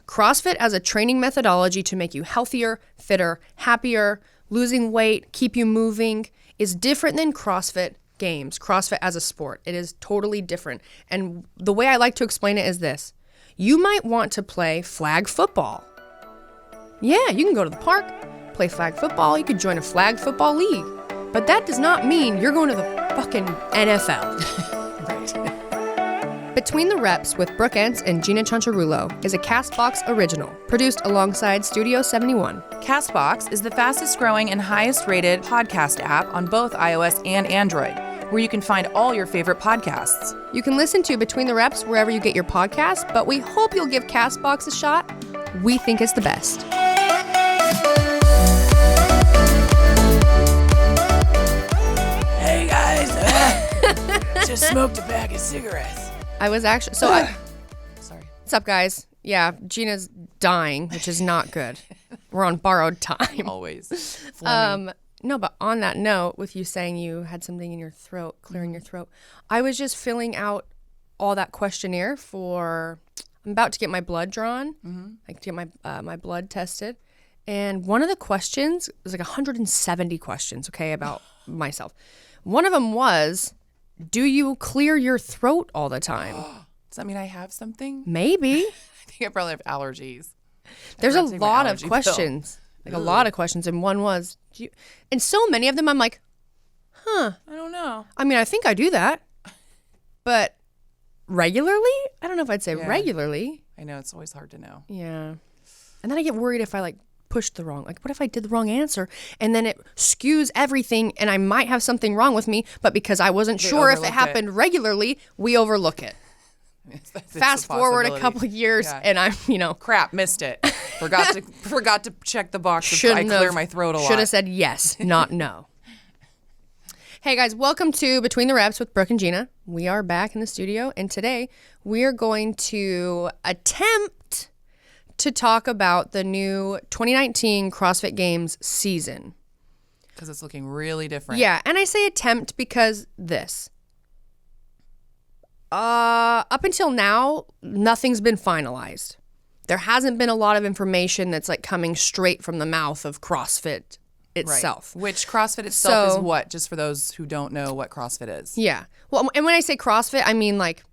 CrossFit as a training methodology to make you healthier, fitter, happier, losing weight, keep you moving is different than CrossFit Games, CrossFit as a sport. It is totally different. And the way I like to explain it is this. You might want to play flag football. Yeah, you can go to the park, play flag football. You could join a flag football league. But that does not mean you're going to the fucking NFL. Right. Between the Reps with Brooke and Gina Chancharulo is a CastBox original, produced alongside Studio 71. CastBox is the fastest growing and highest rated podcast app on both iOS and Android, where you can find all your favorite podcasts. You can listen to Between the Reps wherever you get your podcasts, but we hope you'll give CastBox a shot. We think it's the best. Hey guys, just smoked a pack of cigarettes. I was actually, Sorry. What's up, guys? Yeah, Gina's dying, which is not good. We're on borrowed time. Always. No, but on that note, with you saying you had something in your throat, clearing your throat, I was just filling out all that questionnaire for, I'm about to get my blood drawn, like to get my blood tested. And one of the questions was like 170 questions, okay, about myself. One of them was, do you clear your throat all the time? Does that mean I have something? Maybe. I think I probably have allergies. There's a lot of questions. Like a lot of questions. And one was, and so many of them I'm like, I don't know. I mean, I think I do that. But regularly? I don't know if I'd say regularly. I know, it's always hard to know. Yeah. And then I get worried if I like pushed the wrong, like what if I did the wrong answer and then it skews everything and I might have something wrong with me, but because I wasn't sure if it happened regularly, we overlook it. It's Fast forward a couple of years and I'm, crap, missed it. Forgot to check the box. I clear my throat a lot. Should have said yes, not no. Hey guys, welcome to Between the Reps with Brooke and Gina. We are back in the studio and today we are going to attempt to talk about the new 2019 CrossFit Games season. Because it's looking really different. Yeah, and I say attempt because this. Up until now, nothing's been finalized. There hasn't been a lot of information that's like coming straight from the mouth of CrossFit itself. Right. Which CrossFit itself is what? Just for those who don't know what CrossFit is. Yeah. Well, and when I say CrossFit, I mean like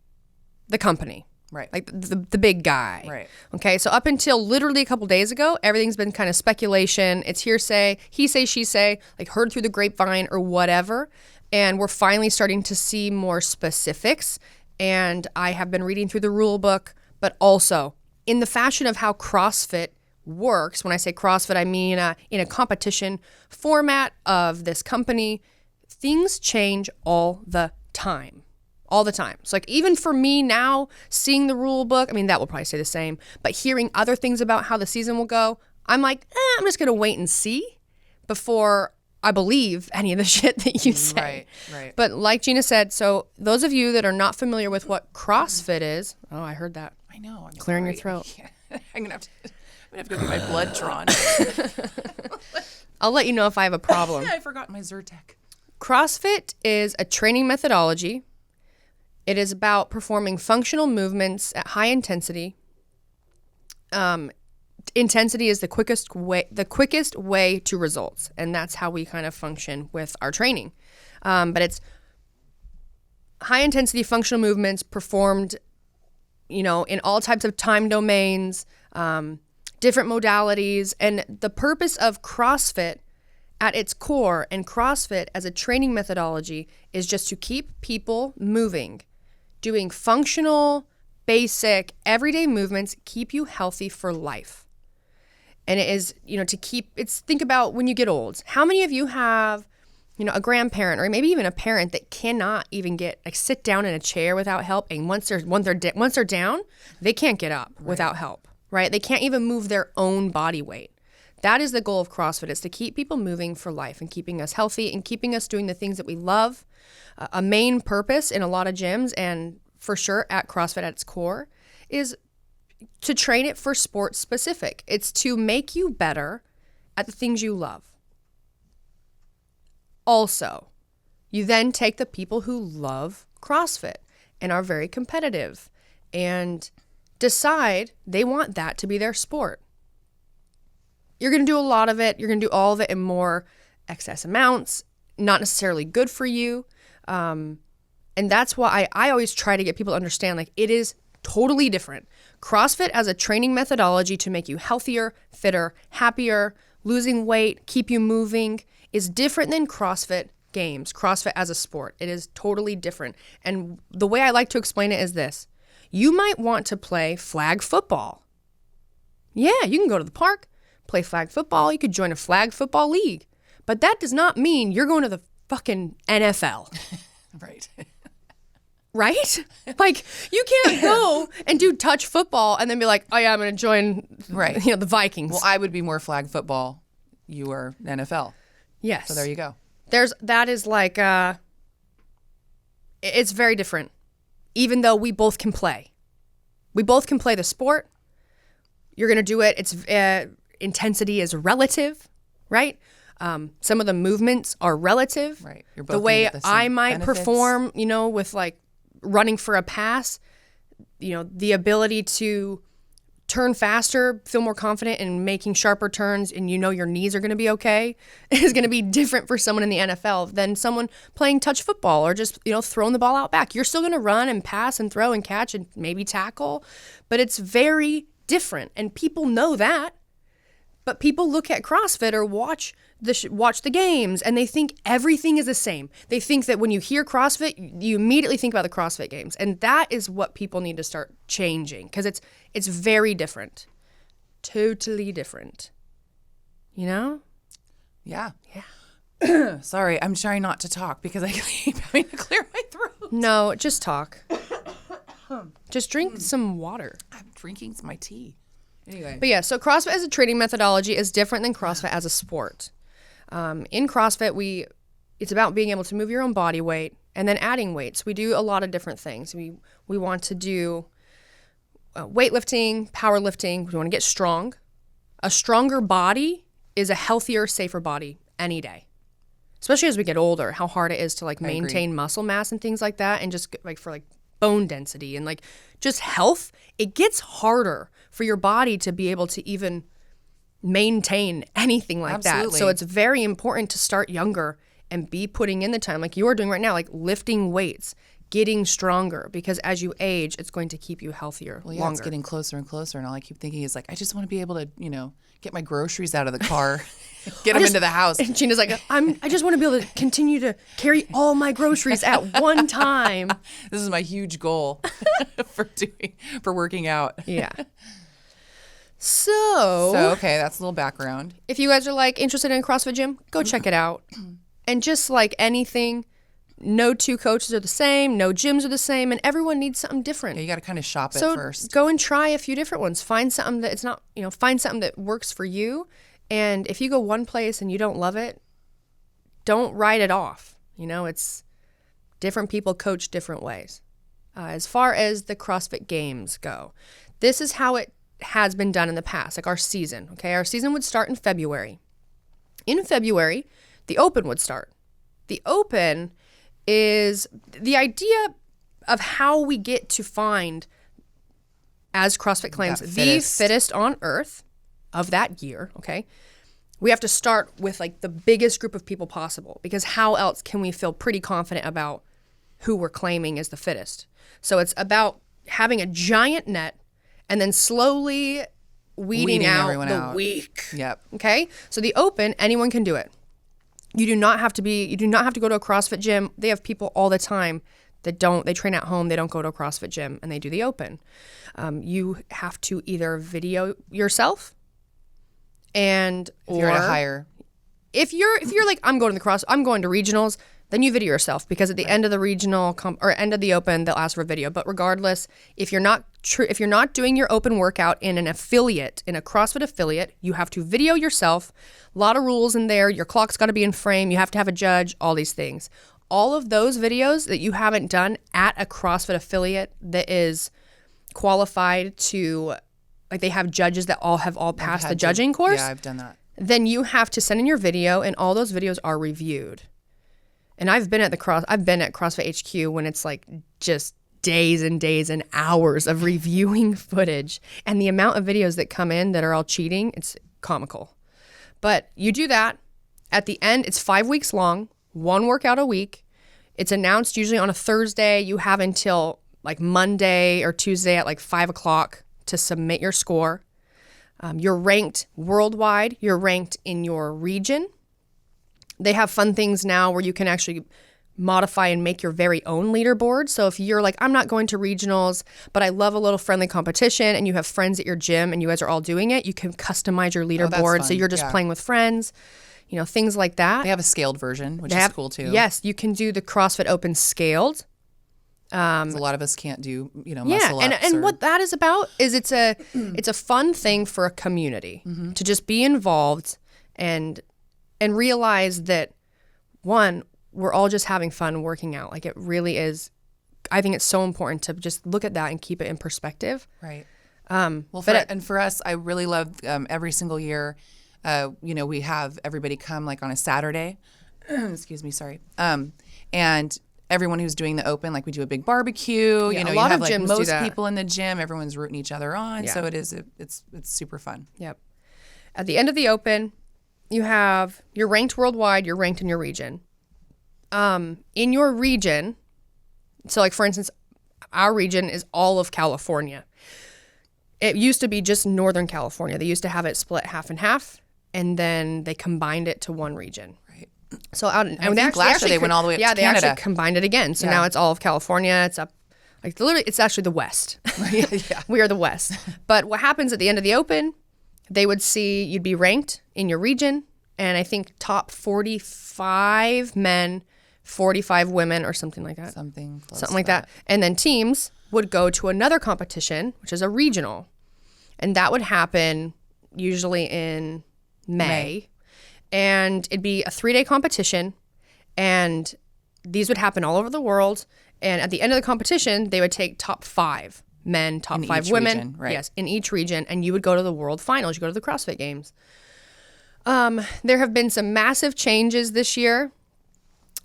the company. Right. Like the big guy. Right. Okay. So up until literally a couple days ago, everything's been kind of speculation. It's hearsay, he say, she say, like heard through the grapevine or whatever. And we're finally starting to see more specifics. And I have been reading through the rule book, but also in the fashion of how CrossFit works. When I say CrossFit, I mean in a competition format of this company, things change all the time. All the time. So like even for me now, seeing the rule book, I mean, that will probably stay the same, but hearing other things about how the season will go, I'm like, I'm just going to wait and see before I believe any of the shit that you say. Right. But like Gina said, so those of you that are not familiar with what CrossFit is, oh, I heard that. I know. I'm clearing sorry. your throat. I'm going to have to go get my blood drawn. I'll let you know if I have a problem. I forgot my Zyrtec. CrossFit is a training methodology. It is about performing functional movements at high intensity. Intensity is the quickest way to results, and that's how we kind of function with our training. But it's high intensity functional movements performed, in all types of time domains, different modalities, and the purpose of CrossFit at its core and CrossFit as a training methodology is just to keep people moving. Doing functional, basic, everyday movements keep you healthy for life. And it is, think about when you get old. How many of you have, a grandparent or maybe even a parent that cannot even sit down in a chair without help, and once they're down, they can't get up without help, right? They can't even move their own body weight. That is the goal of CrossFit, is to keep people moving for life and keeping us healthy and keeping us doing the things that we love. A main purpose in a lot of gyms, and for sure at CrossFit at its core, is to train it for sports specific. It's to make you better at the things you love. Also, you then take the people who love CrossFit and are very competitive and decide they want that to be their sport. You're going to do a lot of it. You're going to do all of it in more excess amounts, not necessarily good for you. And that's why I always try to get people to understand, like, it is totally different. CrossFit as a training methodology to make you healthier, fitter, happier, losing weight, keep you moving is different than CrossFit Games, CrossFit as a sport. It is totally different. And the way I like to explain it is this. You might want to play flag football. Yeah, you can go to the park, play flag football. You could join a flag football league. But that does not mean you're going to the fucking NFL. Right. Right? Like, you can't go and do touch football and then be like, oh yeah, I'm going to join the Vikings. Well, I would be more flag football. You are NFL. Yes. So there you go. That is like, it's very different, even though we both can play. We both can play the sport. You're going to do it. It's intensity is relative, right? Some of the movements are relative. Right. You're both the way the I might benefits. perform, with like running for a pass, the ability to turn faster, feel more confident in making sharper turns, and your knees are going to be okay, is going to be different for someone in the NFL than someone playing touch football or just, throwing the ball out back. You're still going to run and pass and throw and catch and maybe tackle, but it's very different, and people know that. But people look at CrossFit or watch the games and they think everything is the same. They think that when you hear CrossFit, you immediately think about the CrossFit Games. And that is what people need to start changing, because it's very different. Totally different. Yeah. Yeah. Sorry, I'm trying not to talk because I keep having to clear my throat. No, just talk. Just drink some water. I'm drinking my tea. Anyway. But yeah, so CrossFit as a training methodology is different than CrossFit as a sport. In CrossFit, it's about being able to move your own body weight and then adding weights. We do a lot of different things. We want to do weightlifting, powerlifting. We want to get strong. A stronger body is a healthier, safer body any day. Especially as we get older, how hard it is to like maintain muscle mass and things like that, and just like for like bone density and like just health. It gets harder for your body to be able to even maintain anything like that. So it's very important to start younger and be putting in the time like you're doing right now, like lifting weights, getting stronger, because as you age, it's going to keep you healthier longer. It's getting closer and closer, and all I keep thinking is like, I just want to be able to, get my groceries out of the car, get them into the house. And Gina's like, I just want to be able to continue to carry all my groceries at one time. This is my huge goal for working out. Yeah. So okay, that's a little background. If you guys are like interested in a CrossFit gym, go check it out. And just like anything, no two coaches are the same, no gyms are the same, and everyone needs something different. Yeah, you got to kind of shop it first. Go and try a few different ones. Find something that it's not, find something that works for you. And if you go one place and you don't love it, don't write it off. It's different people coach different ways. As far as the CrossFit Games go, this is how it has been done in the past, like our season. Okay, our season would start in February. In February, the Open would start. The Open is the idea of how we get to find, as CrossFit claims, the fittest on earth of that year. Okay, we have to start with like the biggest group of people possible, because how else can we feel pretty confident about who we're claiming is the fittest? So it's about having a giant net and then slowly weeding out the weak. Yep. Okay? So the Open, anyone can do it. You do not have to go to a CrossFit gym. They have people all the time that they train at home, they don't go to a CrossFit gym, and they do the Open. You have to either video yourself if you're at a higher. If you're like, I'm going to regionals, then you video yourself, because at the end of the regional or end of the Open, they'll ask for a video. But regardless, if you're not doing your Open workout in a CrossFit affiliate, you have to video yourself. A lot of rules in there. Your clock's got to be in frame. You have to have a judge, all these things. All of those videos that you haven't done at a CrossFit affiliate that is qualified to, like, they have judges that have all passed the judging course. Yeah, I've done that. Then you have to send in your video, and all those videos are reviewed. And I've been at CrossFit HQ when it's like just days and days and hours of reviewing footage, and the amount of videos that come in that are all cheating, it's comical. But you do that. At the end, it's 5 weeks long, 1 workout a week. It's announced usually on a Thursday. You have until like Monday or Tuesday at like 5 o'clock to submit your score. You're ranked worldwide. You're ranked in your region. They have fun things now where you can actually modify and make your very own leaderboard. So if you're like, I'm not going to regionals, but I love a little friendly competition, and you have friends at your gym and you guys are all doing it, you can customize your leaderboard. So you're just playing with friends, you know, things like that. They have a scaled version, which is cool too. Yes, you can do the CrossFit Open scaled. A lot of us can't do, muscle ups. And what that is about is it's a fun thing for a community to just be involved and realize that, one, we're all just having fun working out. Like, it really is. I think it's so important to just look at that and keep it in perspective. Right. For us, I really love every single year. We have everybody come like on a Saturday. Excuse me, sorry. And everyone who's doing the open, like we do a big barbecue. Yeah, you have like most people in the gym. Everyone's rooting each other on. Yeah. So it's super fun. Yep. At the end of the open, you're ranked worldwide. You're ranked in your region. In your region, so like for instance, our region is all of California. It used to be just Northern California. They used to have it split half and half, and then they combined it to one region. Right. So out, and last year they went all the way up to Canada. Yeah, they actually combined it again. So now it's all of California. It's up, like literally, it's actually the West. Yeah. We are the West. But what happens at the end of the open, they would see you'd be ranked in your region, and I think top 45 men, 45 women, or something like that. Something like that. And then teams would go to another competition, which is a regional. And that would happen usually in May. And it'd be a 3-day competition. And these would happen all over the world. And at the end of the competition, they would take top 5 men, top 5 women. Region, right. Yes, in each region. And you would go to the world finals. You go to the CrossFit Games. There have been some massive changes this year.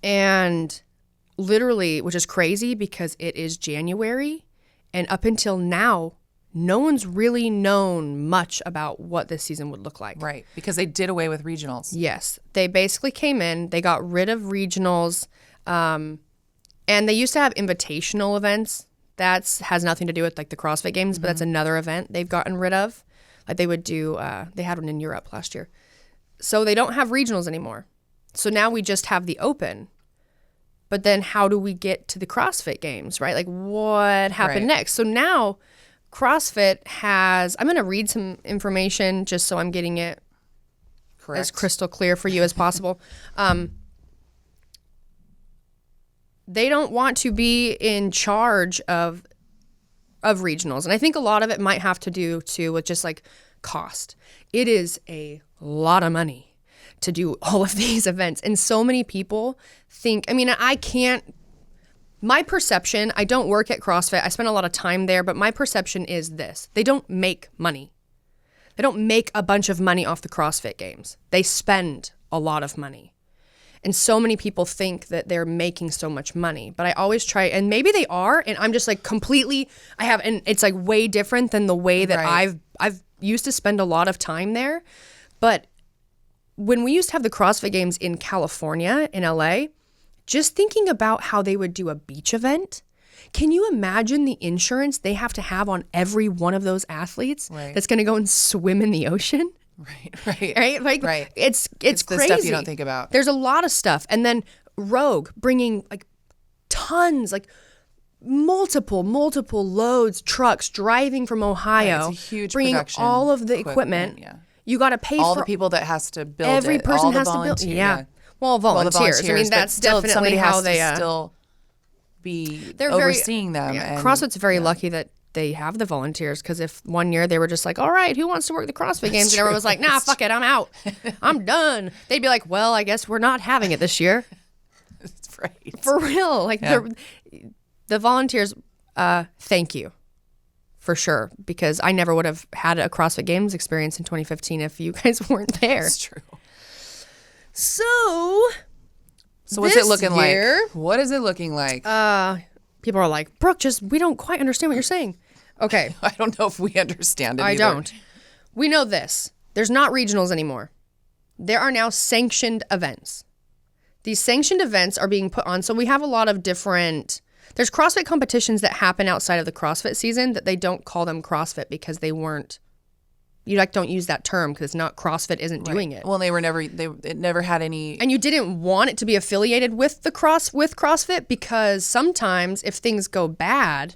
And literally, which is crazy because it is January, and up until now, no one's really known much about what this season would look like. Right, because they did away with regionals. Yes. They basically came in, they got rid of regionals, and they used to have invitational events. That has nothing to do with like the CrossFit Games, but that's another event they've gotten rid of. Like they would do, they had one in Europe last year. So they don't have regionals anymore. So now we just have the open. But then how do we get to the CrossFit Games, right? Like what happened next? So now CrossFit has, I'm going to read some information just so I'm getting it as crystal clear for you as possible. They don't want to be in charge of regionals. And I think a lot of it might have to do too with just like cost. It is a lot of money to do all of these events. And so many people think, my perception, I don't work at CrossFit. I spend a lot of time there, but my perception is this. They don't make money. They don't make a bunch of money off the CrossFit Games. They spend a lot of money. And so many people think that they're making so much money, but I always try, and maybe they are, and I'm just like completely, and it's like way different than the way that I've used to spend a lot of time there. But when we used to have the CrossFit Games in California, in LA, just thinking about how they would do a beach event, can you imagine the insurance they have to have on every one of those athletes that's going to go and swim in the ocean? Right? Like, it's crazy. The stuff you don't think about. There's a lot of stuff. And then Rogue bringing like tons, like multiple loads, trucks driving from Ohio, it's a huge bringing all of the equipment. Yeah. You got to pay all for the people that has to build every it. person all has the to build. Yeah. Well, volunteers. I mean, that's still, definitely how they still be overseeing them. Yeah, and, CrossFit's very lucky that they have the volunteers, because if one year they were just like, all right, who wants to work the CrossFit Games? And everyone was like, nah, fuck it, I'm out. I'm done. They'd be like, well, I guess we're not having it this year. That's right. For real. Like the volunteers, thank you. For sure, because I never would have had a CrossFit Games experience in 2015 if you guys weren't there. That's true. So what's it looking like? What is it looking like? People are like, Brooke, we don't quite understand what you're saying. Okay. I don't know if we understand it I either. don't. We know this. There's not regionals anymore. There are now sanctioned events. These sanctioned events are being put on. So we have a lot of different, there's CrossFit competitions that happen outside of the CrossFit season that they don't call them CrossFit because they weren't, don't use that term because it's not CrossFit isn't doing it. Well, it never had any. And you didn't want it to be affiliated with CrossFit because sometimes if things go bad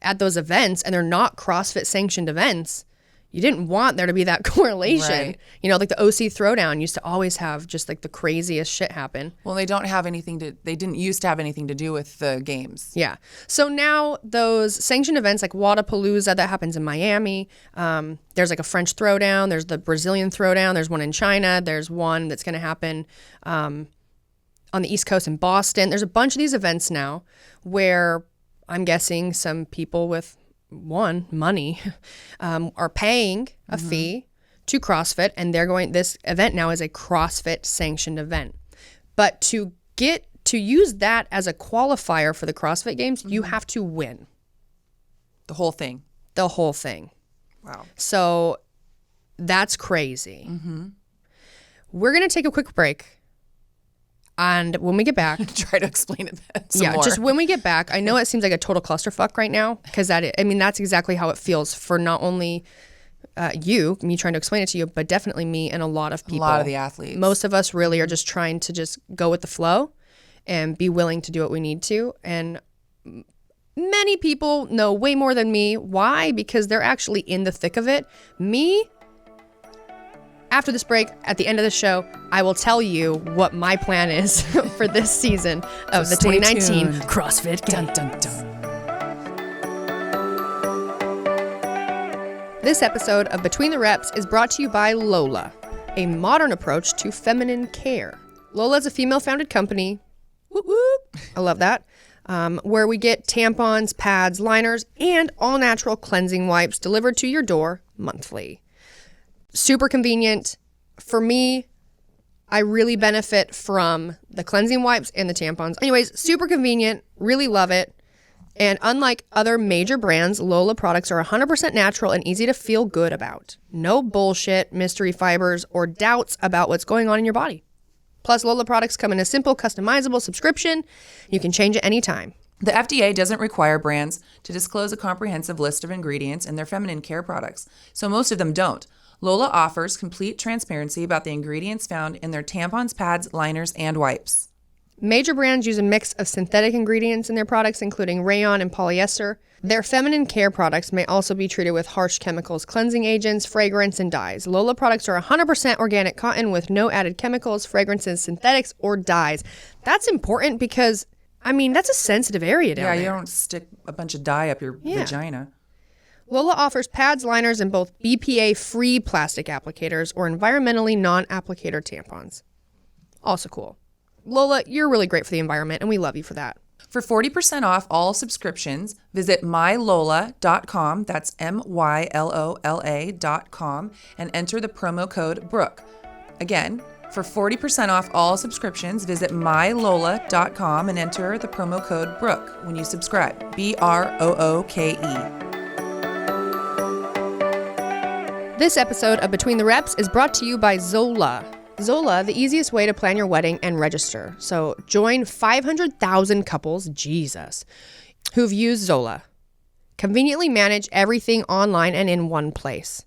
at those events and they're not CrossFit sanctioned events, you didn't want there to be that correlation. Right. Like the OC Throwdown used to always have just like the craziest shit happen. Well, they didn't used to have anything to do with the games. Yeah. So now those sanctioned events like Wadapalooza, that happens in Miami. There's like a French Throwdown. There's the Brazilian Throwdown. There's one in China. There's one that's going to happen on the East Coast in Boston. There's a bunch of these events now where I'm guessing some people with money are paying a fee to CrossFit, and this event now is a CrossFit sanctioned event. But to use that as a qualifier for the CrossFit Games, you have to win. The whole thing. Wow. So that's crazy. We're going to take a quick break. And when we get back, try to explain it some more. Just when we get back, I know it seems like a total clusterfuck right now because that's exactly how it feels for not only me trying to explain it to you, but definitely me and a lot of people. A lot of the athletes. Most of us really are just trying to just go with the flow and be willing to do what we need to. And many people know way more than me. Why? Because they're actually in the thick of it. Me, after this break, at the end of the show, I will tell you what my plan is for this season of the 2019 tuned. CrossFit Games. Dun, dun, dun. This episode of Between the Reps is brought to you by Lola, a modern approach to feminine care. Lola is a female-founded company. Whoop, whoop. I love that. Where we get tampons, pads, liners, and all-natural cleansing wipes delivered to your door monthly. Super convenient. For me, I really benefit from the cleansing wipes and the tampons. Anyways, super convenient. Really love it. And unlike other major brands, Lola products are 100% natural and easy to feel good about. No bullshit, mystery fibers, or doubts about what's going on in your body. Plus, Lola products come in a simple, customizable subscription. You can change it anytime. The FDA doesn't require brands to disclose a comprehensive list of ingredients in their feminine care products, so most of them don't. Lola offers complete transparency about the ingredients found in their tampons, pads, liners, and wipes. Major brands use a mix of synthetic ingredients in their products, including rayon and polyester. Their feminine care products may also be treated with harsh chemicals, cleansing agents, fragrance, and dyes. Lola products are 100% organic cotton with no added chemicals, fragrances, synthetics, or dyes. That's important because, that's a sensitive area down there. Yeah, you don't stick a bunch of dye up your vagina. Lola offers pads, liners, and both BPA-free plastic applicators or environmentally non-applicator tampons. Also cool. Lola, you're really great for the environment, and we love you for that. For 40% off all subscriptions, visit mylola.com, that's MYLOLA.com, and enter the promo code Brooke. Again, for 40% off all subscriptions, visit mylola.com and enter the promo code Brooke when you subscribe, BROOKE. This episode of Between the Reps is brought to you by Zola. Zola, the easiest way to plan your wedding and register. So join 500,000 couples, Jesus, who've used Zola. Conveniently manage everything online and in one place.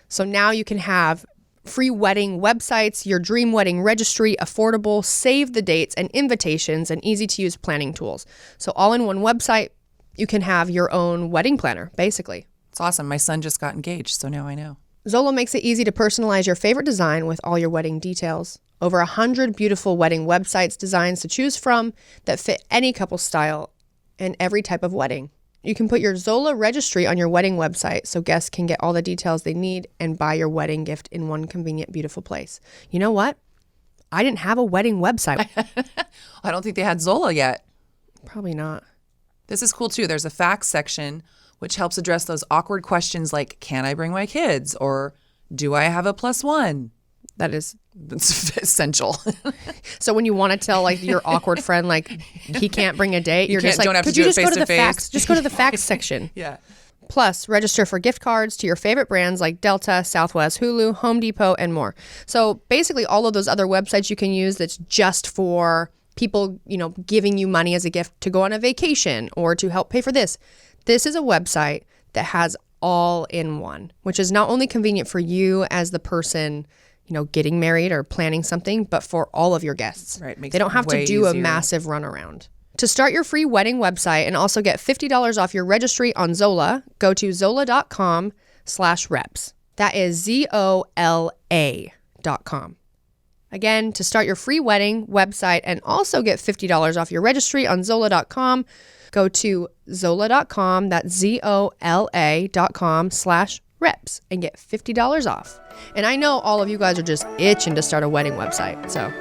So now you can have free wedding websites, your dream wedding registry, affordable, save the dates and invitations, and easy-to-use planning tools. So all in one website, you can have your own wedding planner, basically. It's awesome. My son just got engaged, so now I know. Zola makes it easy to personalize your favorite design with all your wedding details. Over 100 beautiful wedding websites designs to choose from that fit any couple's style and every type of wedding. You can put your Zola registry on your wedding website so guests can get all the details they need and buy your wedding gift in one convenient, beautiful place. You know what? I didn't have a wedding website. I don't think they had Zola yet. Probably not. This is cool too. There's a facts section which helps address those awkward questions like, can I bring my kids? Or do I have a +1? That is It's essential. So when you want to tell like your awkward friend like he can't bring a date, you're just like, don't have could to you do it just go to the face-to-face?" facts? Just go to the facts section. Yeah. Plus, register for gift cards to your favorite brands like Delta, Southwest, Hulu, Home Depot, and more. So basically all of those other websites you can use that's just for people, giving you money as a gift to go on a vacation or to help pay for this. This is a website that has all in one, which is not only convenient for you as the person getting married or planning something, but for all of your guests. Right. They don't have to do a massive runaround. To start your free wedding website and also get $50 off your registry on Zola, go to zola.com/reps. That is ZOLA.com. Again, to start your free wedding website and also get $50 off your registry on zola.com, go to zola.com, that's ZOLA.com/reps and get $50 off. And I know all of you guys are just itching to start a wedding website, so.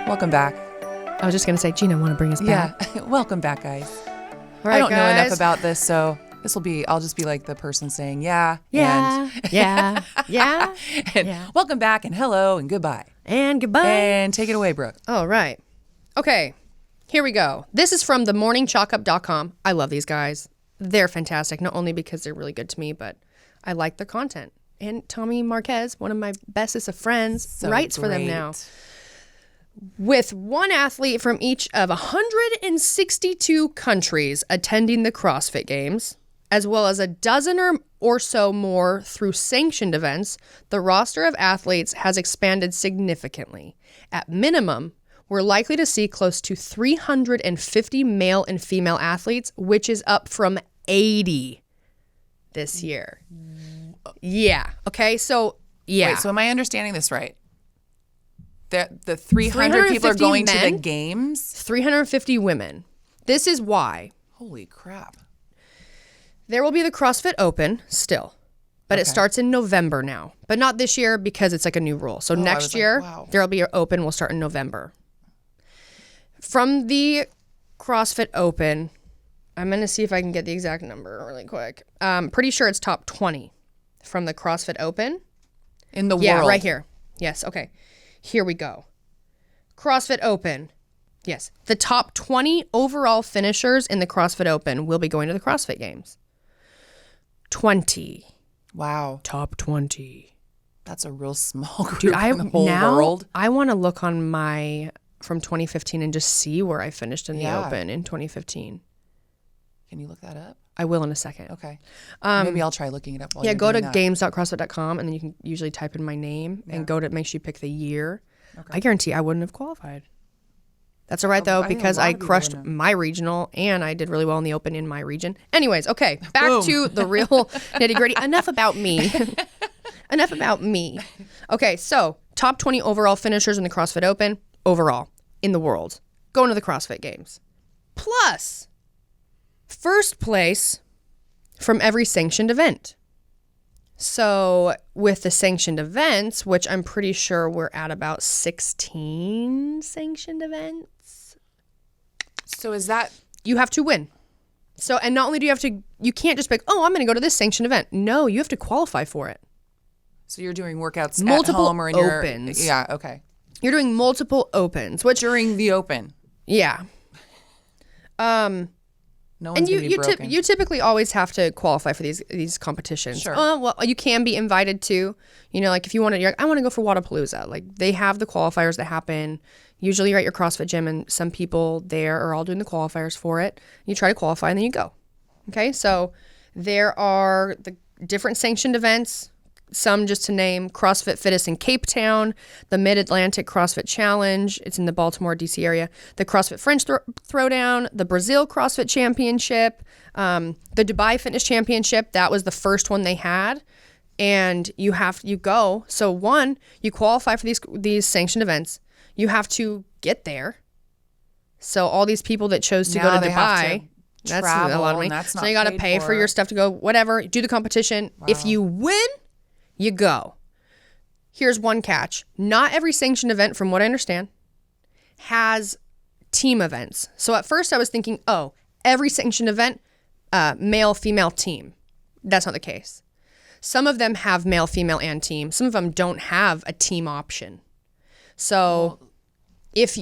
Welcome back. I was just going to say, Gina, want to bring us back? Yeah. Welcome back, guys. All right, I don't know enough guys. about this, so I'll just be like the person saying, yeah. Yeah. And, Yeah. Yeah. and Yeah. welcome back and hello and goodbye. And goodbye. And take it away, Brooke. All right. Okay. Here we go. This is from themorningchalkup.com. I love these guys. They're fantastic, not only because they're really good to me, but I like the content. And Tommy Marquez, one of my bestest of friends, writes for them now. With one athlete from each of 162 countries attending the CrossFit Games, as well as a dozen or so more through sanctioned events, the roster of athletes has expanded significantly. At minimum, we're likely to see close to 350 male and female athletes, which is up from 80 this year. Yeah. Okay. So, yeah. Wait, so am I understanding this right? The 300 people are going to the games? 350 women. This is why. Holy crap. There will be the CrossFit Open still, but it starts in November now. But not this year because it's like a new rule. So next year, there'll be an Open. Will start in November. From the CrossFit Open, I'm going to see if I can get the exact number really quick. Pretty sure it's top 20 from the CrossFit Open. In the world? Yeah, right here. Yes, okay. Here we go. CrossFit Open. Yes. The top 20 overall finishers in the CrossFit Open will be going to the CrossFit Games. 20. Wow. Top 20. That's a real small group Dude, in the whole world. I want to look on my from 2015 and just see where I finished in the Open in 2015. Can you look that up? I will in a second. Okay. Maybe I'll try looking it up while you're go to doing that. games.crossfit.com and then you can usually type in my name and go to it makes you pick the year. Okay. I guarantee I wouldn't have qualified. That's all right though, because I crushed my regional and I did really well in the Open in my region. Anyways, okay, back to the real nitty gritty. Enough about me. Enough about me. Okay, so top 20 overall finishers in the CrossFit Open overall in the world going to the CrossFit Games. Plus first place from every sanctioned event. So with the sanctioned events, which I'm pretty sure we're at about 16 sanctioned events. So is that... You have to win. So, and not only do you have to, you can't just be like, oh, I'm going to go to this sanctioned event. No, you have to qualify for it. So you're doing workouts multiple at home or in opens. Yeah, okay. You're doing multiple opens, which during the Open. Yeah. No one's gonna be broken. You typically always have to qualify for these competitions. Sure. Well, you can be invited to, like if you want to, you're like, I want to go for Wadapalooza. Like they have the qualifiers that happen. Usually you're at your CrossFit gym and some people there are all doing the qualifiers for it. You try to qualify and then you go. Okay. So there are the different sanctioned events. Some just to name: CrossFit Fitness in Cape Town, the Mid-Atlantic CrossFit Challenge, it's in the Baltimore, D.C. area, the CrossFit French Throwdown, the Brazil CrossFit Championship, the Dubai Fitness Championship. That was the first one they had, and you go. So one, you qualify for these sanctioned events. You have to get there. So all these people that chose to go to Dubai, that's a lot of money. So you got to pay for your stuff to go. Whatever, do the competition. Wow. If you win, you go. Here's one catch. Not every sanctioned event, from what I understand, has team events. So at first I was thinking, every sanctioned event, male, female team. That's not the case. Some of them have male, female, and team. Some of them don't have a team option. So that's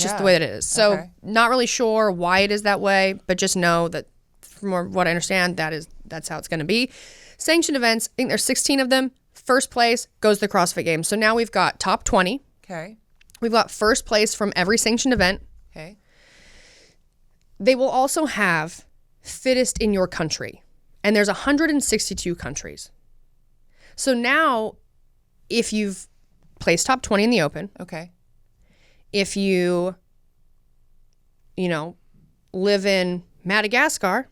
just the way that it is. So not really sure why it is that way, but just know that from what I understand, that's how it's going to be. Sanctioned events, I think there's 16 of them. First place goes to the CrossFit Games. So now we've got top 20. Okay. We've got first place from every sanctioned event. Okay. They will also have fittest in your country. And there's 162 countries. So now, if you've placed top 20 in the open. Okay. If you live in Madagascar.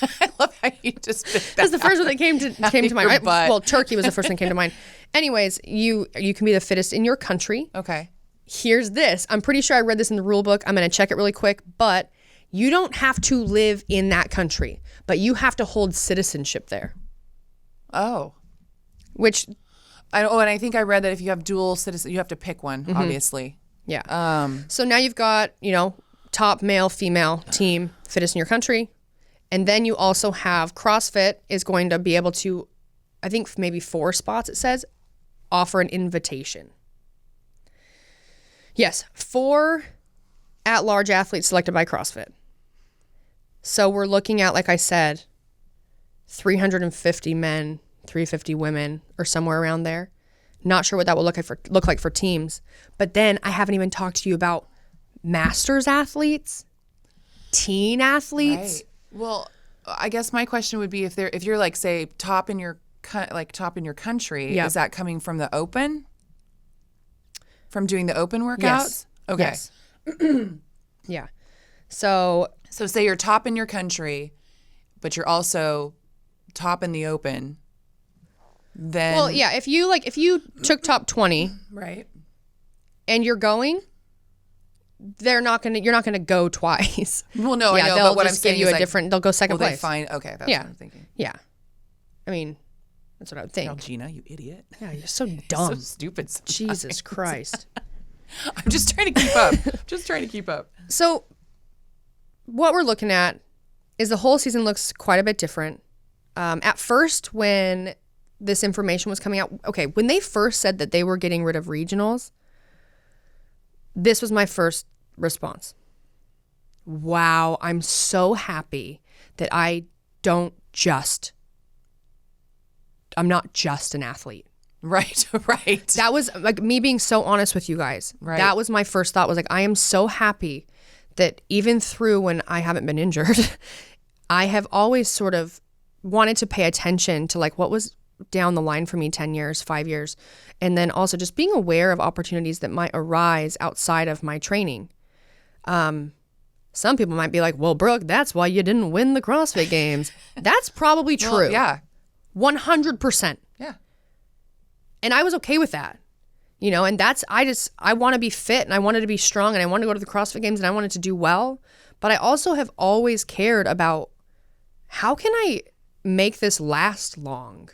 I love how you just spit that. That's the first one that came to mind. Well, Turkey was the first one that came to mind. Anyways, you can be the fittest in your country. Okay. Here's this. I'm pretty sure I read this in the rule book. I'm going to check it really quick. But you don't have to live in that country, but you have to hold citizenship there. Oh. Which... and I think I read that if you have dual citizen, you have to pick one, obviously. Yeah. So now you've got, top male, female team, fittest in your country. And then you also have CrossFit is going to be able to, I think maybe 4 spots it says, offer an invitation. Yes, 4 at-large athletes selected by CrossFit. So we're looking at, like I said, 350 men, 350 women, or somewhere around there. Not sure what that will look like for teams. But then I haven't even talked to you about masters athletes, teen athletes. Right. Well, I guess my question would be if you're like, say, top in your country, is that coming from the open? From doing the open workouts? Yes. Okay. Yes. Yeah. So say you're top in your country, but you're also top in the open. Then if you took top 20, right, and you're going, you're not gonna go twice. Well, no, I know, they'll but what I'm just give saying you is they'll go second place. Okay, that's what I'm thinking. Yeah, I mean, that's what I would think. No, Gina, you idiot. Yeah, you're so dumb. So stupid sometimes. Jesus Christ. I'm just trying to keep up. So what we're looking at is the whole season looks quite a bit different. At first, when this information was coming out, when they first said that they were getting rid of regionals, this was my first response. Wow, I'm so happy that I'm not just an athlete. Right. That was like me being so honest with you guys. Right. That was my first thought, was like, I am so happy that even through when I haven't been injured, I have always sort of wanted to pay attention to like what was down the line for me 10 years, 5 years. And then also just being aware of opportunities that might arise outside of my training. Some people might be like, well, Brooke, that's why you didn't win the CrossFit Games. That's probably true. Well, yeah. 100%. Yeah. And I was okay with that. And I want to be fit and I wanted to be strong and I wanted to go to the CrossFit Games and I wanted to do well. But I also have always cared about how can I make this last long?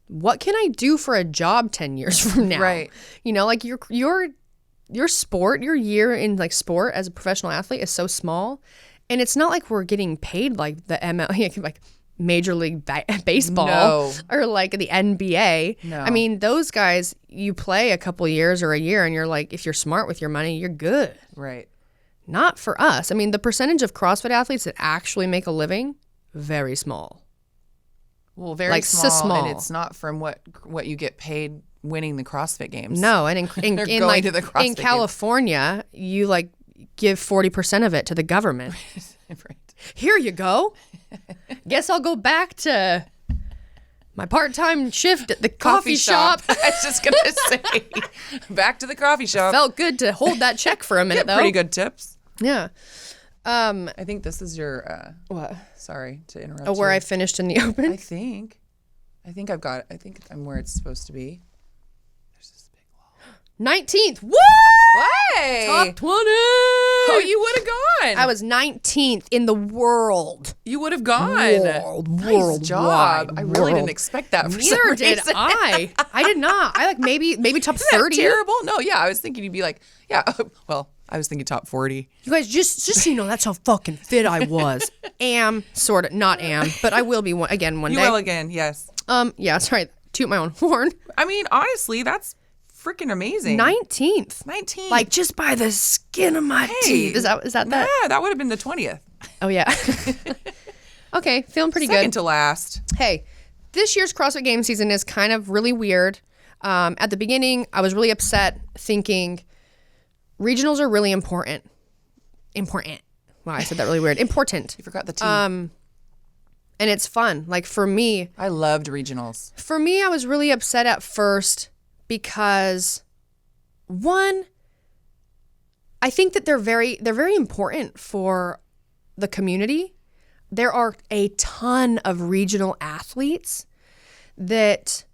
What can I do for a job 10 years from now? Right. Like your sport, your year in like sport as a professional athlete is so small. And it's not like we're getting paid like the ML, like Major League Baseball or like the NBA. No. I mean, those guys, you play a couple years or a year and you're like, if you're smart with your money, you're good. Right. Not for us. I mean, the percentage of CrossFit athletes that actually make a living, very small. Well, very like, small, and it's not from what you get paid winning the CrossFit Games. No, and in California, you like give 40% of it to the government. Right. Here you go. Guess I'll go back to my part-time shift at the coffee shop. I was just going to say, back to the coffee shop. Felt good to hold that check for a minute, though. Pretty good tips. Yeah. I think this is your... what? Sorry to interrupt you. Where I finished in the open? I think I'm where it's supposed to be. There's this big wall. 19th. Woo! Hey! Top 20! Oh, you would have gone. I was 19th in the world. You would have gone. Nice job. I really didn't expect that for some reason. Neither did I. I did not. I like maybe top 30. Terrible? No, yeah. I was thinking you'd be like, yeah, well, I was thinking top 40. You guys, just so you know, that's how fucking fit I was. Sort of, not but I will be one day. You will again, yes. Yeah, sorry, toot my own horn. I mean, honestly, that's freaking amazing. 19th. Like, just by the skin of my teeth. Is that? Yeah, that would have been the 20th. Oh, yeah. Okay, feeling pretty Second good. to last. Hey, this year's CrossFit Game season is kind of really weird. At the beginning, I was really upset thinking regionals are really important. Important. Wow, I said that really weird. Important. You forgot the T. And it's fun. Like, for me. I loved regionals. For me, I was really upset at first because, one, I think that they're very important for the community. There are a ton of regional athletes that's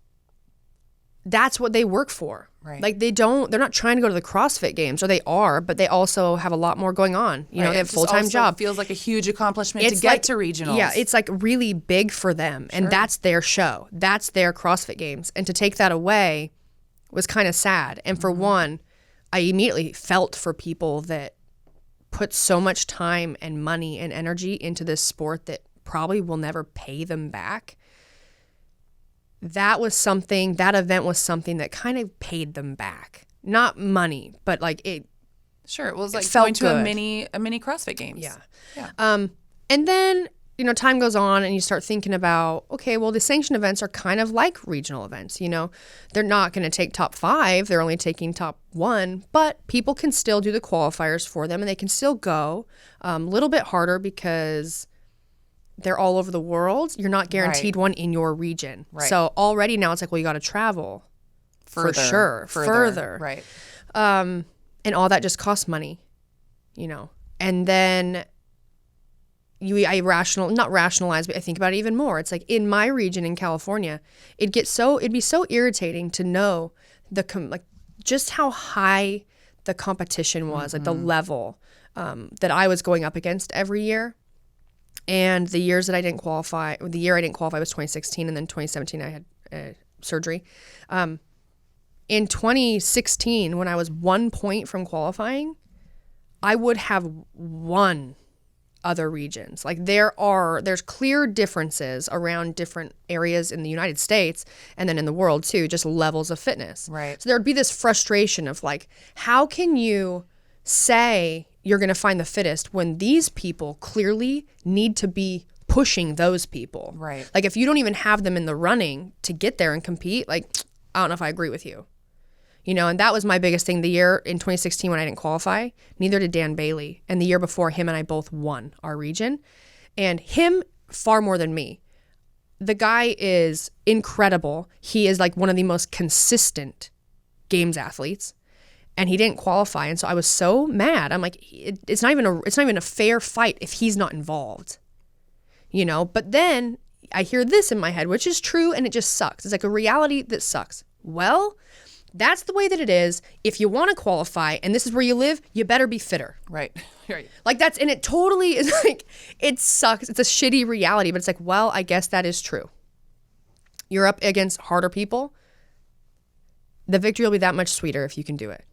what they work for. Right. Like, they're not trying to go to the CrossFit Games, or they are, but they also have a lot more going on. You know, they have a full-time job. It feels like a huge accomplishment to get to regionals. Yeah, it's like really big for them, and that's their show. That's their CrossFit Games. And to take that away was kind of sad. And for one, I immediately felt for people that put so much time and money and energy into this sport that probably will never pay them back. That event was something that kind of paid them back. Not money, but like it. Sure, it was like felt going to good. a mini CrossFit Games. Yeah. And then, you know, time goes on and you start thinking about, okay, well, the sanctioned events are kind of like regional events. You know, they're not going to take top 5. They're only taking top 1, but people can still do the qualifiers for them and they can still go a little bit harder because they're all over the world. You're not guaranteed one in your region. Right. So already now it's like, well, you got to travel for sure. Further. Right. And all that just costs money, you know. And then not rationalize, but I think about it even more. It's like in my region in California, it'd be so irritating to know just how high the competition was, like the level that I was going up against every year. And the years that I didn't qualify, the year I didn't qualify was 2016, and then 2017 I had surgery. In 2016, when I was 1 point from qualifying, I would have won other regions. Like there's clear differences around different areas in the United States and then in the world too, just levels of fitness. Right. So there'd be this frustration of like, how can you say you're going to find the fittest when these people clearly need to be pushing those people? Right. Like if you don't even have them in the running to get there and compete, like, I don't know if I agree with you. You know, and that was my biggest thing the year in 2016 when I didn't qualify. Neither did Dan Bailey. And the year before, him and I both won our region. And him far more than me. The guy is incredible. He is like one of the most consistent games athletes. And he didn't qualify. And so I was so mad. I'm like, it's not even a fair fight if he's not involved. You know, but then I hear this in my head, which is true, and it just sucks. It's like a reality that sucks. Well, that's the way that it is. If you want to qualify and this is where you live, you better be fitter. Right. Right. Like and it totally is like, it sucks. It's a shitty reality, but it's like, well, I guess that is true. You're up against harder people. The victory will be that much sweeter if you can do it.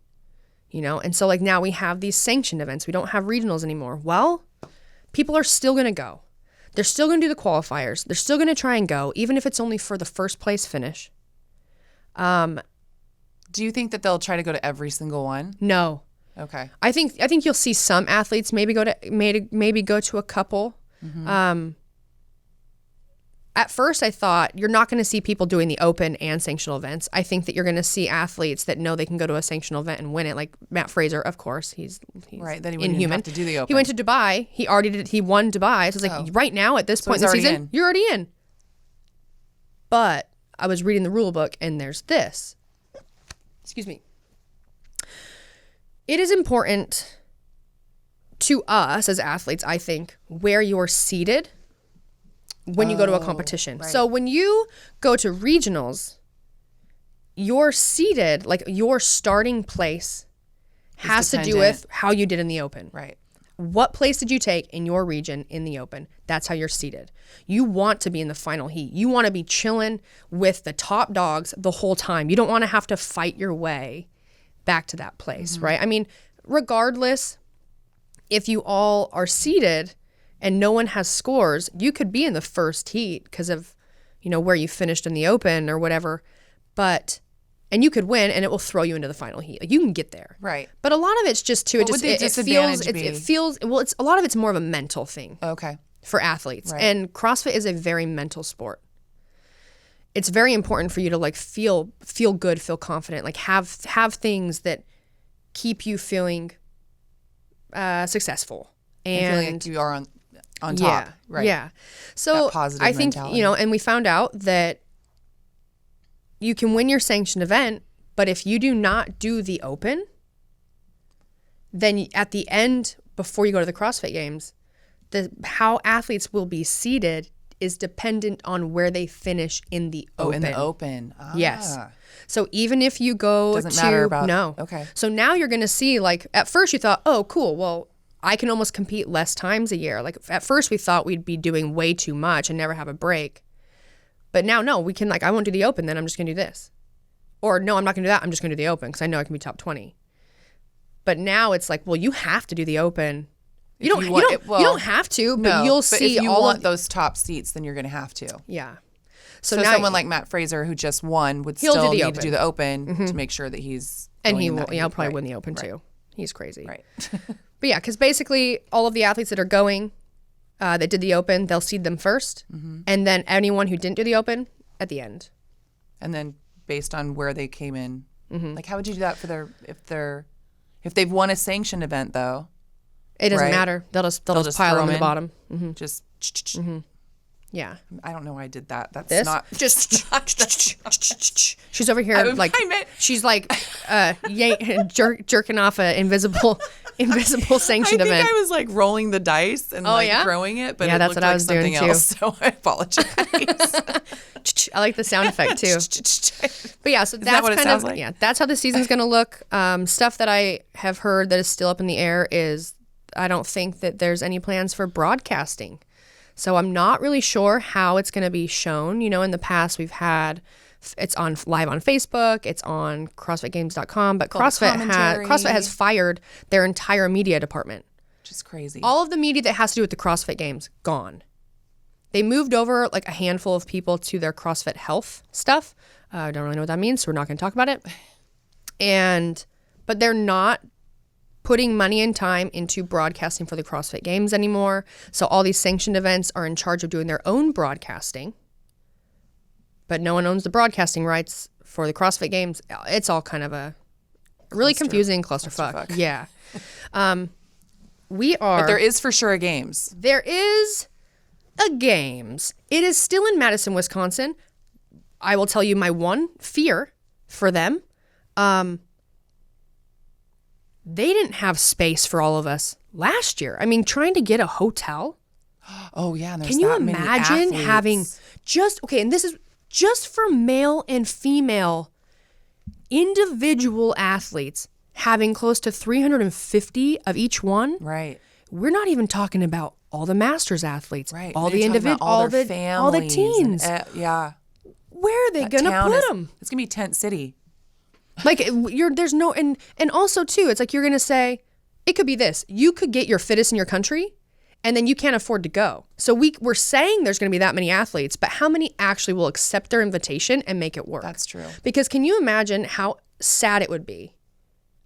You know? And so like now we have these sanctioned events. We don't have regionals anymore. Well, people are still going to go. They're still going to do the qualifiers. They're still going to try and go, even if it's only for the first place finish. Do you think that they'll try to go to every single one? No. Okay. I think you'll see some athletes maybe go to a couple. Mm-hmm. At first, I thought you're not going to see people doing the open and sanctional events. I think that you're going to see athletes that know they can go to a sanctional event and win it, like Matt Fraser, of course. He's right. Then he wouldn't even have to do the open. He went to Dubai. He already did. He won Dubai. So it's like right now at this point in the season, you're already in. But I was reading the rule book and there's this. Excuse me. It is important to us as athletes, I think, where you're seated when you go to a competition. Right. So when you go to regionals, you're seated, like your starting place has to do with how you did in the open. Right. What place did you take in your region in the open? That's how you're seated. You want to be in the final heat. You want to be chilling with the top dogs the whole time. You don't want to have to fight your way back to that place, right? I mean, regardless, if you all are seated and no one has scores, you could be in the first heat because of, where you finished in the open or whatever. And you could win, and it will throw you into the final heat. Like, you can get there. Right. But a lot of it's just too. What would the disadvantage be? It feels. Well, it's a lot of it's more of a mental thing. Okay. For athletes, right. And CrossFit is a very mental sport. It's very important for you to like feel good, feel confident, like have things that keep you feeling successful and feeling like you are on top. Yeah. Right. Yeah. So I think mentality. And we found out that you can win your sanctioned event, but if you do not do the open, then at the end, before you go to the CrossFit Games, how athletes will be seated is dependent on where they finish in the open. Oh, in the open. Ah. Yes. So even if you go Doesn't matter about, no. Okay. So now you're going to see, like, at first you thought, oh, cool, well, I can almost compete less times a year. Like, at first we thought we'd be doing way too much and never have a break. But now, no, we can, like, I won't do the open, then I'm just going to do this. Or, no, I'm not going to do that, I'm just going to do the open because I know I can be top 20. But now it's like, well, you have to do the open. You don't have to, but you'll see if you all want of those top seats, then you're going to have to. Yeah. So now someone like Matt Fraser, who just won, would still need to do the open to make sure that he's he'll probably win the open too. He's crazy. Right. But yeah, because basically all of the athletes that are going that did the open, they'll seed them first, and then anyone who didn't do the open at the end. And then based on where they came in, like how would you do that for if they've won a sanctioned event though? It doesn't matter. They'll just pile them in the bottom. Mm-hmm. Just. Yeah. I don't know why I did that. That's this? not just. She's over here she's like jerking off an invisible sanctioned event. I think I was like rolling the dice and throwing it, but that's what I was doing too. So I apologize. I like the sound effect too. But yeah, so that's what it kind of like? that's how the season's gonna look. Stuff that I have heard that is still up in the air is I don't think that there's any plans for broadcasting. So I'm not really sure how it's going to be shown. In the past we've had it's on live on Facebook, it's on CrossFitGames.com, but CrossFit has fired their entire media department. Which is crazy. All of the media that has to do with the CrossFit Games gone. They moved over like a handful of people to their CrossFit Health stuff. I don't really know what that means, so we're not going to talk about it. But they're not putting money and time into broadcasting for the CrossFit Games anymore. So all these sanctioned events are in charge of doing their own broadcasting. But no one owns the broadcasting rights for the CrossFit Games. It's all kind of a really confusing clusterfuck. Yeah. But there is for sure a Games. There is a Games. It is still in Madison, Wisconsin. I will tell you my one fear for them. They didn't have space for all of us last year. I mean, trying to get a hotel. Oh, yeah. And can you imagine having and this is just for male and female individual athletes having close to 350 of each one? Right. We're not even talking about all the masters athletes, right? All the individuals, all the teens. Yeah. Where are they going to put them? It's going to be tent city. Like there's no, and also too, it's like you're going to say, it could be this. You could get your fittest in your country and then you can't afford to go. So we're saying there's going to be that many athletes, but how many actually will accept their invitation and make it work? That's true. Because can you imagine how sad it would be?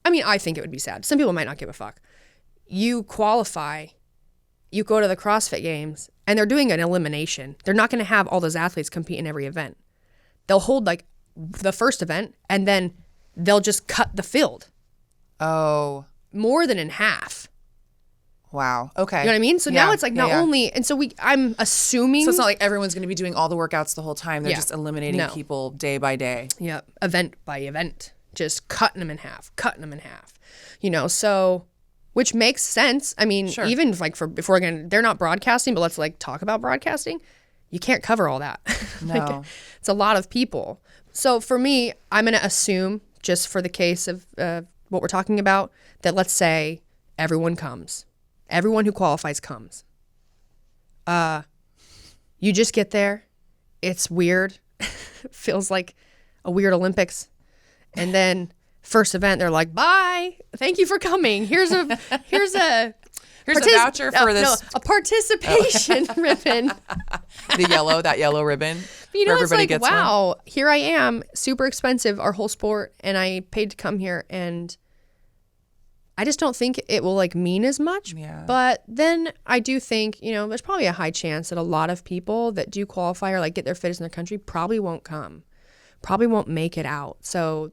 I mean, I think it would be sad. Some people might not give a fuck. You qualify, you go to the CrossFit Games, and they're doing an elimination. They're not going to have all those athletes compete in every event. They'll hold like the first event and then they'll just cut the field. Oh. More than in half. Wow. Okay. You know what I mean? So now it's like only, and so I'm assuming. So it's not like everyone's going to be doing all the workouts the whole time. They're just eliminating people day by day. Yeah. Event by event. Just cutting them in half. So, which makes sense. I mean, even like they're not broadcasting, but let's like talk about broadcasting. You can't cover all that. No. It's a lot of people. So for me, I'm going to assume, just for the case of what we're talking about, that let's say everyone comes. Everyone who qualifies comes. You just get there. It's weird. Feels like a weird Olympics. And then first event, they're like, bye, thank you for coming. Here's a voucher for this. No, a participation ribbon. That yellow ribbon. But you know, where it's everybody like, gets wow, one. here I am, super expensive, our whole sport, and I paid to come here, and I just don't think it will like mean as much. Yeah. But then I do think, you know, there's probably a high chance that a lot of people that do qualify or like get their fittest in their country probably won't come, probably won't make it out. So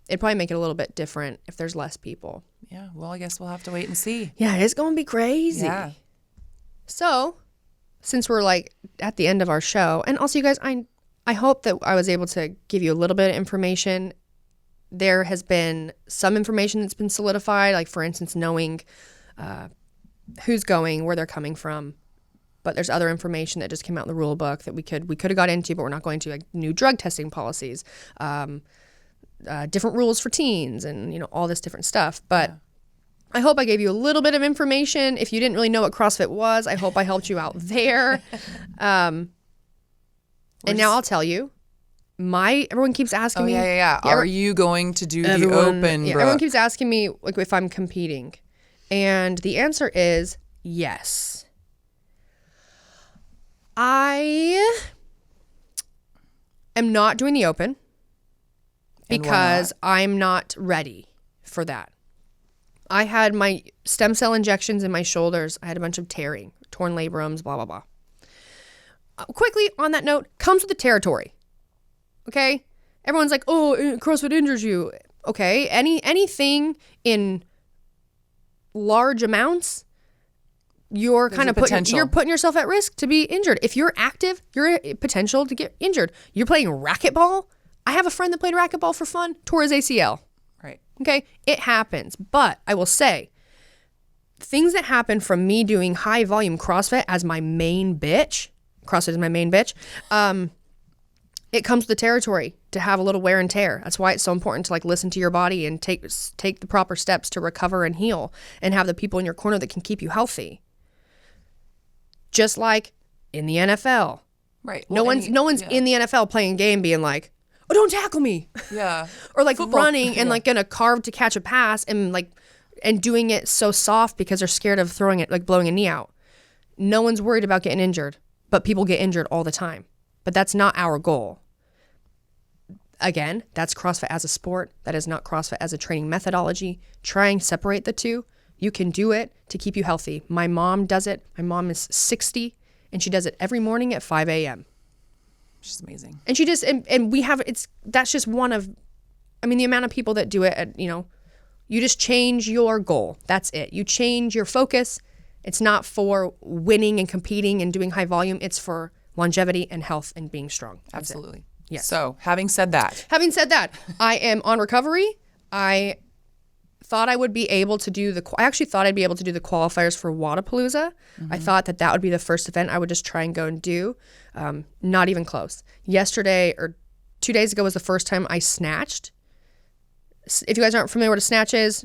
it'd probably make it a little bit different if there's less people. Yeah. Well, I guess we'll have to wait and see. Yeah, it's going to be crazy. Yeah. So since we're like at the end of our show, and also you guys, I hope that I was able to give you a little bit of information. There has been some information that's been solidified, like for instance, knowing who's going, where they're coming from. But there's other information that just came out in the rule book that we could have got into, but we're not going to, like new drug testing policies, different rules for teens, and you know, all this different stuff. But I hope I gave you a little bit of information. If you didn't really know what CrossFit was, I hope I helped you out there. And now I'll tell you. Everyone keeps asking me. Yeah. Are you going to do the open, Brooke? Everyone keeps asking me like if I'm competing. And the answer is yes. I am not doing the open because I'm not ready for that. I had my stem cell injections in my shoulders. I had a bunch of tearing, torn labrums, blah, blah, blah. Quickly, on that note, comes with the territory. Okay? Everyone's like, oh, CrossFit injures you. Okay, anything in large amounts, you're kind of putting yourself at risk to be injured. If you're active, you're at potential to get injured. You're playing racquetball. I have a friend that played racquetball for fun, tore his ACL. Right. Okay, it happens. But I will say, things that happen from me doing high volume CrossFit as my main bitch, CrossFit is my main bitch, it comes with the territory to have a little wear and tear. That's why it's so important to like listen to your body and take the proper steps to recover and heal and have the people in your corner that can keep you healthy. Just like in the NFL. Right. Well, no one's in the NFL playing a game being like, oh, don't tackle me. Yeah. Or like football. Running and like gonna carve to catch a pass and doing it so soft because they're scared of throwing it, like blowing a knee out. No one's worried about getting injured, but people get injured all the time. But that's not our goal. Again, that's CrossFit as a sport. That is not CrossFit as a training methodology. Try and separate the two. You can do it to keep you healthy. My mom does it. My mom is 60 and she does it every morning at 5 a.m. She's amazing. And she just, and we have, that's just one of, I mean, the amount of people that do it, at, you know, you just change your goal. That's it. You change your focus. It's not for winning and competing and doing high volume. It's for longevity and health and being strong. That's absolutely. It. Yes. So having said that, I am on recovery. I thought I would be able to do I actually thought I'd be able to do the qualifiers for Wadapalooza. Mm-hmm. I thought that would be the first event I would just try and go and do. Not even close. Yesterday or 2 days ago was the first time I snatched. If you guys aren't familiar with what a snatch is,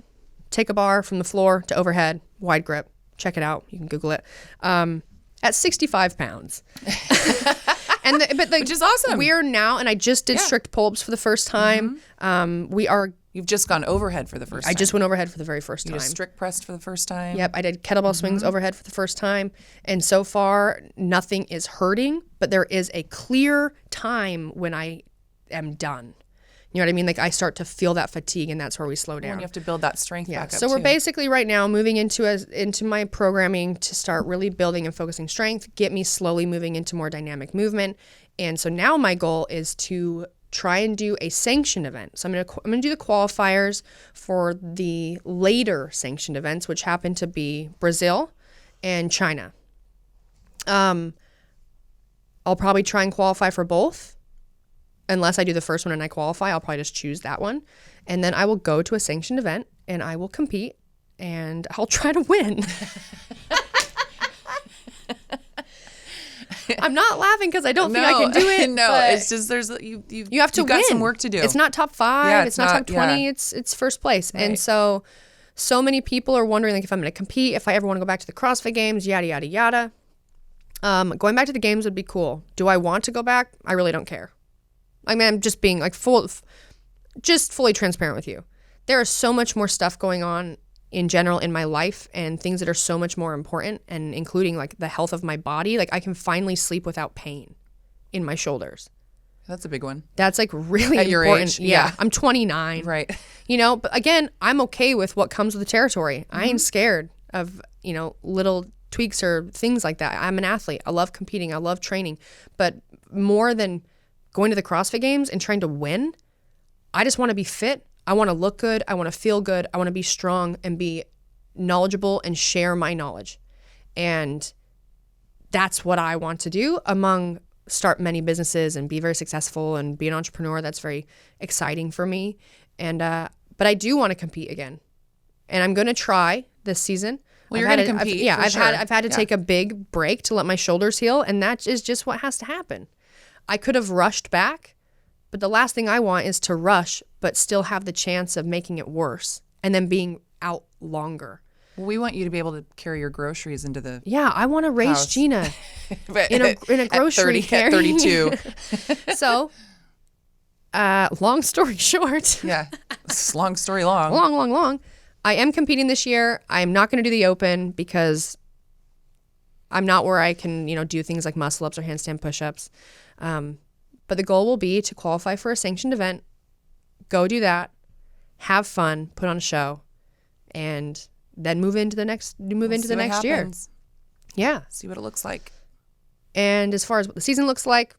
take a bar from the floor to overhead, wide grip. Check it out. You can Google it. At 65 pounds. Which is awesome. We are now, and I just did strict pull-ups for the first time. Mm-hmm. You've just gone overhead for the first time. I just went overhead for the very first time. You just strict pressed for the first time. Yep, I did kettlebell swings overhead for the first time. And so far, nothing is hurting, but there is a clear time when I am done. You know what I mean? Like I start to feel that fatigue, and that's where we slow down. And you have to build that strength back up. So we're basically right now moving into my programming to start really building and focusing strength, get me slowly moving into more dynamic movement. And so now my goal is to try and do a sanctioned event. So I'm gonna do the qualifiers for the later sanctioned events, which happen to be Brazil and China. I'll probably try and qualify for both. Unless I do the first one and I qualify, I'll probably just choose that one. And then I will go to a sanctioned event and I will compete and I'll try to win. I'm not laughing because I don't think I can do it. No, it's just you have to win. Got some work to do. It's not top 5. It's not top 20. Yeah. It's first place. Right. And so many people are wondering like if I'm going to compete, if I ever want to go back to the CrossFit Games, yada, yada, yada. Going back to the games would be cool. Do I want to go back? I really don't care. I mean, I'm just being like fully transparent with you. there is so much more stuff going on in general in my life and things that are so much more important, and including like the health of my body. Like I can finally sleep without pain in my shoulders. That's a big one. That's like really at important. Your age. Yeah. I'm 29. Right. You know, but again, I'm okay with what comes with the territory. I ain't scared of, you know, little tweaks or things like that. I'm an athlete. I love competing. I love training. But more than going to the CrossFit Games and trying to win, I just want to be fit. I want to look good. I want to feel good. I want to be strong and be knowledgeable and share my knowledge. And that's what I want to do start many businesses and be very successful and be an entrepreneur. That's very exciting for me. And, but I do want to compete again. And I'm going to try this season. Well, you're going to compete. I've had to take a big break to let my shoulders heal. And that is just what has to happen. I could have rushed back, but the last thing I want is to rush, but still have the chance of making it worse and then being out longer. Well, we want you to be able to carry your groceries into the I want to race house. Gina in a grocery at 32. So, long story short. Yeah, it's long story long. Long. I am competing this year. I'm not going to do the open because I'm not where I can, you know, do things like muscle ups or handstand push-ups. But the goal will be to qualify for a sanctioned event, go do that, have fun, put on a show, and then move into the next year. Yeah. See what it looks like. And as far as what the season looks like,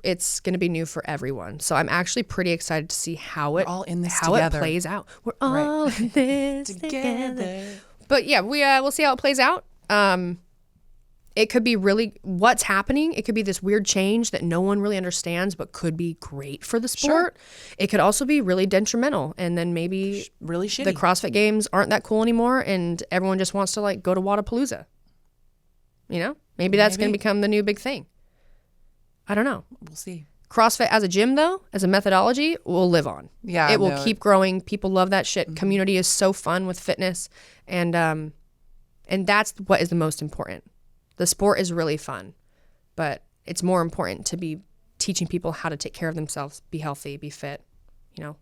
it's going to be new for everyone. So I'm actually pretty excited to see how it plays out. We're all in this together. But yeah, we'll see how it plays out. It could be really what's happening. It could be this weird change that no one really understands, but could be great for the sport. Sure. It could also be really detrimental. And then maybe really shitty. The CrossFit Games aren't that cool anymore. And everyone just wants to like go to Wadapalooza. You know, maybe that's going to become the new big thing. I don't know. We'll see. CrossFit as a gym, though, as a methodology, will live on. Yeah, it will keep growing. People love that shit. Mm-hmm. Community is so fun with fitness, and that's what is the most important. The sport is really fun, but it's more important to be teaching people how to take care of themselves, be healthy, be fit. You know,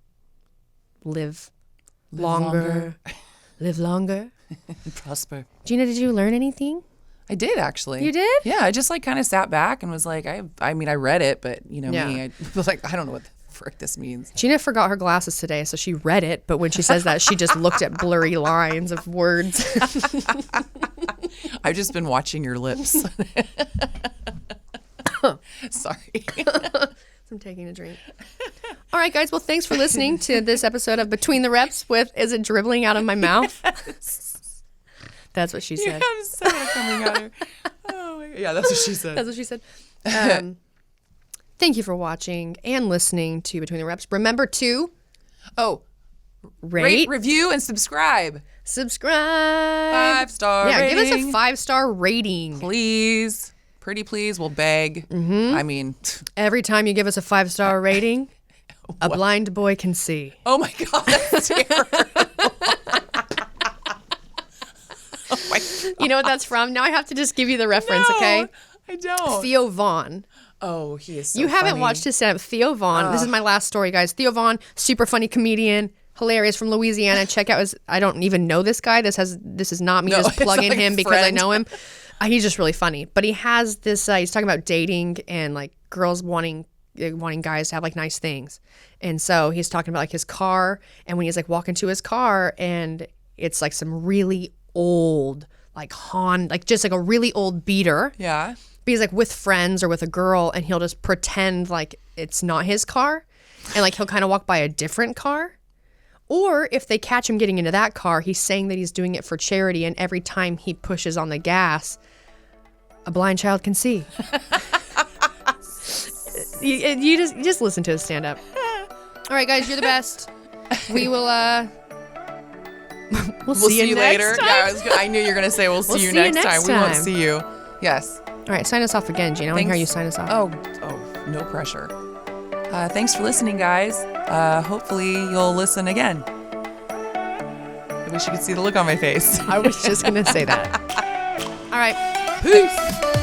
live longer, live longer, prosper. Gina, did you learn anything? I did, actually. You did? Yeah, I just like kind of sat back and was like, I mean, I read it, but you know me, I was like, I don't know what the frick this means. Gina forgot her glasses today, so she read it, but when she says that, she just looked at blurry lines of words. I've just been watching your lips. Sorry. I'm taking a drink. All right, guys. Well, thanks for listening to this episode of Between the Reps with Is It Dribbling Out of My Mouth? Yes. That's what she said. You have soda coming out of her. Oh my God. Yeah, that's what she said. That's what she said. Thank you for watching and listening to Between the Reps. Remember to rate, review, and subscribe. 5-star rating. Give us a 5-star rating. Please. Pretty please. We'll beg. Mm-hmm. I mean. Every time you give us a 5-star rating, a blind boy can see. Oh my God, that's terrible. Oh my God. You know what that's from? Now I have to just give you the reference, okay? I don't. Theo Vaughn. Oh, he is so You haven't funny. watched his stand-up. Theo Vaughn. This is my last story, guys. Theo Vaughn, super funny comedian, hilarious, from Louisiana. Check out his. I don't even know this guy. This is not me just plugging him because I know him. He's just really funny. But he has this. He's talking about dating and like girls wanting guys to have like nice things, and so he's talking about like his car, and when he's like walking to his car, and it's like some really old like just like a really old beater. Yeah. But he's like with friends or with a girl, and he'll just pretend like it's not his car, and like he'll kind of walk by a different car. Or if they catch him getting into that car, he's saying that he's doing it for charity, and every time he pushes on the gas, a blind child can see. you just listen to his stand up. All right, guys, you're the best. We will we'll see you later. Time. Yeah, I knew you were gonna say we'll see you next time. We won't see you. Yes. All right, sign us off again, Gina. I want to hear you sign us off. Oh, no pressure. Thanks for listening, guys. Hopefully you'll listen again. I wish you could see the look on my face. I was just going to say that. All right. Peace.